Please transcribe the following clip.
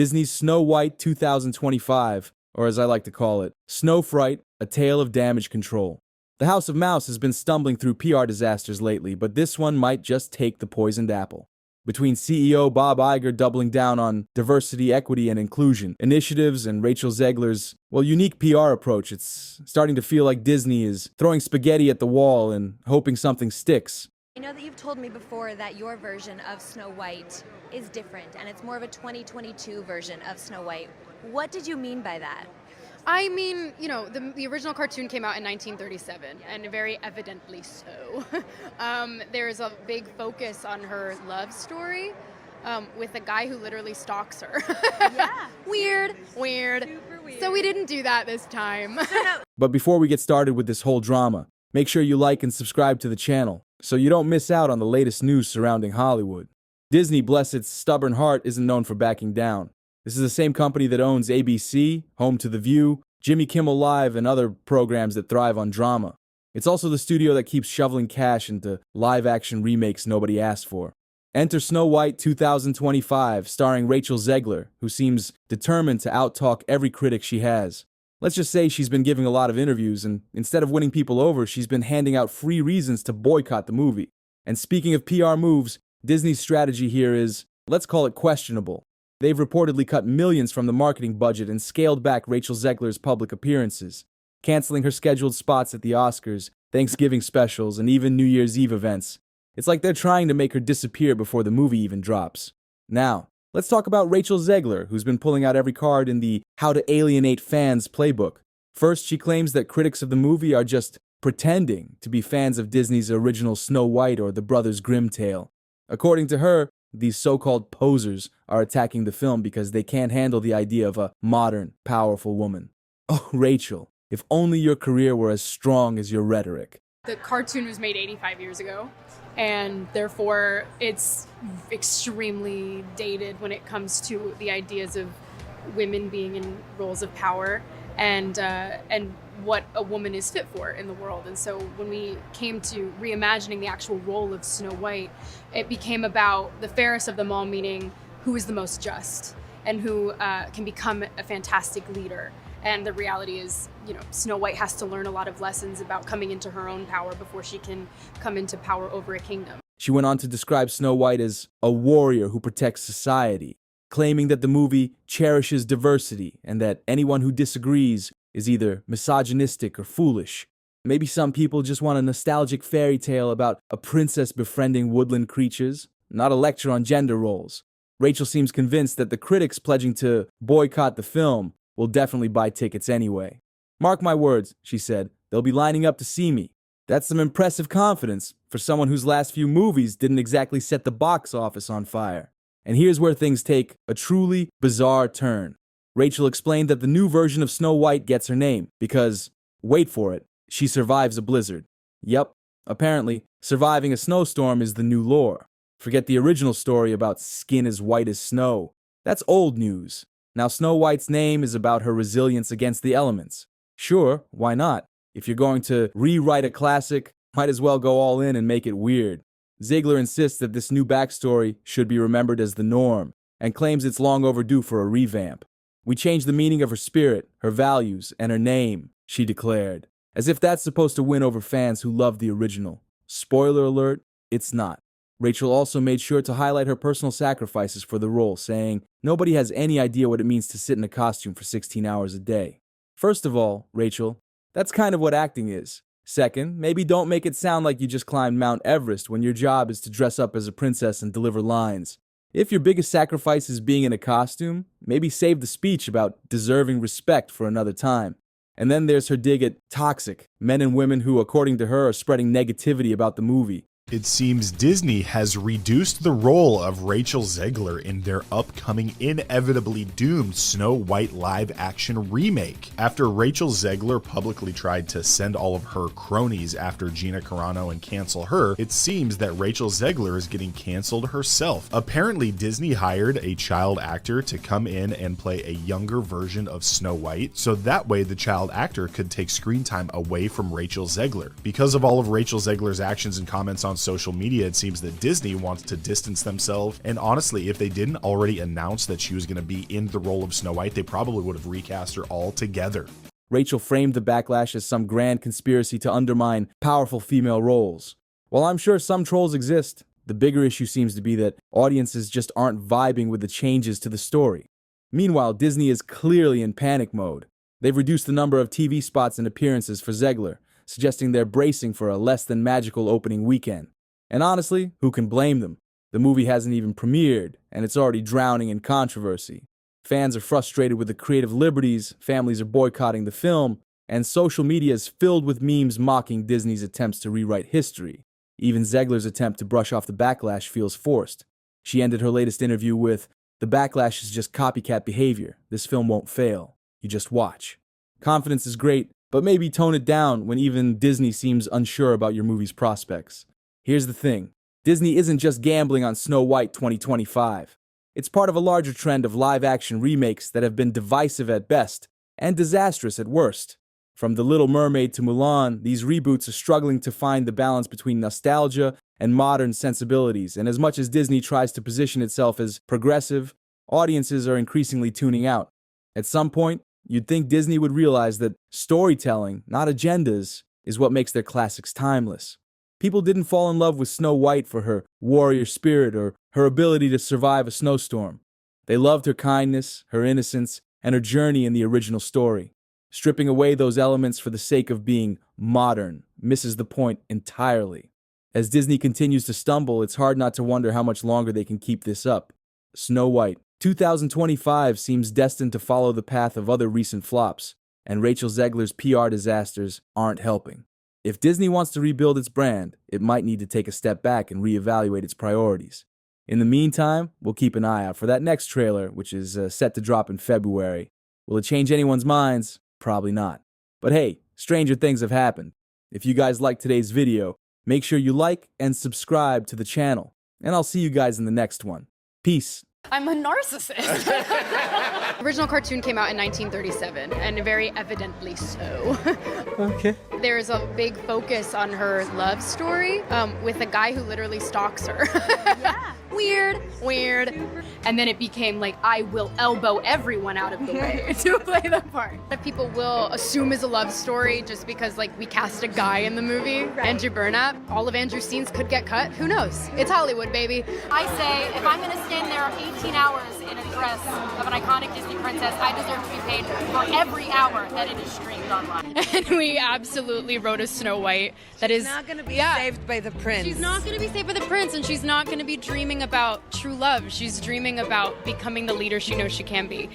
Disney's Snow White 2025, or as I like to call it, Snow Fright, A Tale of Damage Control. The House of Mouse has been stumbling through PR disasters lately, but this one might just take the poisoned apple. Between CEO Bob Iger doubling down on diversity, equity, and inclusion initiatives and Rachel Zegler's, unique PR approach, it's starting to feel like Disney is throwing spaghetti at the wall and hoping something sticks. I know that you've told me before that your version of Snow White is different, and it's more of a 2022 version of Snow White. What did you mean by that? I mean, the original cartoon came out in 1937, and very evidently so. There's a big focus on her love story with a guy who literally stalks her. Yeah. Weird. Super weird. So we didn't do that this time. But before we get started with this whole drama, make sure you like and subscribe to the channel so you don't miss out on the latest news surrounding Hollywood. Disney, bless its stubborn heart, isn't known for backing down. This is the same company that owns ABC, Home to the View, Jimmy Kimmel Live, and other programs that thrive on drama. It's also the studio that keeps shoveling cash into live-action remakes nobody asked for. Enter Snow White 2025, starring Rachel Zegler, who seems determined to outtalk every critic she has. Let's just say she's been giving a lot of interviews, and instead of winning people over, she's been handing out free reasons to boycott the movie. And speaking of PR moves, Disney's strategy here is, let's call it questionable. They've reportedly cut millions from the marketing budget and scaled back Rachel Zegler's public appearances, canceling her scheduled spots at the Oscars, Thanksgiving specials, and even New Year's Eve events. It's like they're trying to make her disappear before the movie even drops. Now, let's talk about Rachel Zegler, who's been pulling out every card in the How to Alienate Fans playbook. First, she claims that critics of the movie are just pretending to be fans of Disney's original Snow White or the Brothers Grimm tale. According to her, these so-called posers are attacking the film because they can't handle the idea of a modern, powerful woman. Oh, Rachel, if only your career were as strong as your rhetoric. The cartoon was made 85 years ago, and therefore it's extremely dated when it comes to the ideas of women being in roles of power and what a woman is fit for in the world. And so when we came to reimagining the actual role of Snow White, it became about the fairest of them all, meaning who is the most just and who can become a fantastic leader. And the reality is, Snow White has to learn a lot of lessons about coming into her own power before she can come into power over a kingdom. She went on to describe Snow White as a warrior who protects society, claiming that the movie cherishes diversity and that anyone who disagrees is either misogynistic or foolish. Maybe some people just want a nostalgic fairy tale about a princess befriending woodland creatures, not a lecture on gender roles. Rachel seems convinced that the critics pledging to boycott the film will definitely buy tickets anyway. Mark my words, she said, they'll be lining up to see me. That's some impressive confidence for someone whose last few movies didn't exactly set the box office on fire. And here's where things take a truly bizarre turn. Rachel explained that the new version of Snow White gets her name because, wait for it, she survives a blizzard. Yep, apparently, surviving a snowstorm is the new lore. Forget the original story about skin as white as snow. That's old news. Now Snow White's name is about her resilience against the elements. Sure, why not? If you're going to rewrite a classic, might as well go all in and make it weird. Ziegler insists that this new backstory should be remembered as the norm, and claims it's long overdue for a revamp. We changed the meaning of her spirit, her values, and her name, she declared, as if that's supposed to win over fans who love the original. Spoiler alert, it's not. Rachel also made sure to highlight her personal sacrifices for the role, saying, nobody has any idea what it means to sit in a costume for 16 hours a day. First of all, Rachel, that's kind of what acting is. Second, maybe don't make it sound like you just climbed Mount Everest when your job is to dress up as a princess and deliver lines. If your biggest sacrifice is being in a costume, maybe save the speech about deserving respect for another time. And then there's her dig at toxic men and women who, according to her, are spreading negativity about the movie. It seems Disney has reduced the role of Rachel Zegler in their upcoming inevitably doomed Snow White live-action remake. After Rachel Zegler publicly tried to send all of her cronies after Gina Carano and cancel her, it seems that Rachel Zegler is getting canceled herself. Apparently, Disney hired a child actor to come in and play a younger version of Snow White, so that way the child actor could take screen time away from Rachel Zegler. Because of all of Rachel Zegler's actions and comments on social media, it seems that Disney wants to distance themselves. And honestly, if they didn't already announce that she was going to be in the role of Snow White, they probably would have recast her altogether. Rachel framed the backlash as some grand conspiracy to undermine powerful female roles. While I'm sure some trolls exist, the bigger issue seems to be that audiences just aren't vibing with the changes to the story. Meanwhile, Disney is clearly in panic mode. They've reduced the number of TV spots and appearances for Zegler, suggesting they're bracing for a less than magical opening weekend. And honestly, who can blame them? The movie hasn't even premiered, and it's already drowning in controversy. Fans are frustrated with the creative liberties, families are boycotting the film, and social media is filled with memes mocking Disney's attempts to rewrite history. Even Zegler's attempt to brush off the backlash feels forced. She ended her latest interview with, "The backlash is just copycat behavior. This film won't fail. You just watch." Confidence is great, but maybe tone it down when even Disney seems unsure about your movie's prospects. Here's the thing. Disney isn't just gambling on Snow White 2025. It's part of a larger trend of live-action remakes that have been divisive at best and disastrous at worst. From The Little Mermaid to Mulan, these reboots are struggling to find the balance between nostalgia and modern sensibilities, and as much as Disney tries to position itself as progressive, audiences are increasingly tuning out. At some point, you'd think Disney would realize that storytelling, not agendas, is what makes their classics timeless. People didn't fall in love with Snow White for her warrior spirit or her ability to survive a snowstorm. They loved her kindness, her innocence, and her journey in the original story. Stripping away those elements for the sake of being modern misses the point entirely. As Disney continues to stumble, it's hard not to wonder how much longer they can keep this up. Snow White 2025 seems destined to follow the path of other recent flops, and Rachel Zegler's PR disasters aren't helping. If Disney wants to rebuild its brand, it might need to take a step back and reevaluate its priorities. In the meantime, we'll keep an eye out for that next trailer, which is set to drop in February. Will it change anyone's minds? Probably not. But hey, stranger things have happened. If you guys liked today's video, make sure you like and subscribe to the channel. And I'll see you guys in the next one. Peace. I'm a narcissist. The original cartoon came out in 1937, and very evidently so. Okay. There's a big focus on her love story with a guy who literally stalks her. Yeah. Weird. And then it became like, I will elbow everyone out of the way to play the part. That people will assume is a love story just because like we cast a guy in the movie, Andrew Burnap. All of Andrew's scenes could get cut. Who knows? It's Hollywood, baby. I say, if I'm going to stand there 18 hours in a dress of an iconic Disney princess, I deserve to be paid for every hour that it is streamed online. And we absolutely wrote a Snow White that is not going to be saved by the prince. She's not going to be saved by the prince, and she's not going to be dreaming about true love. She's dreaming about becoming the leader she knows she can be.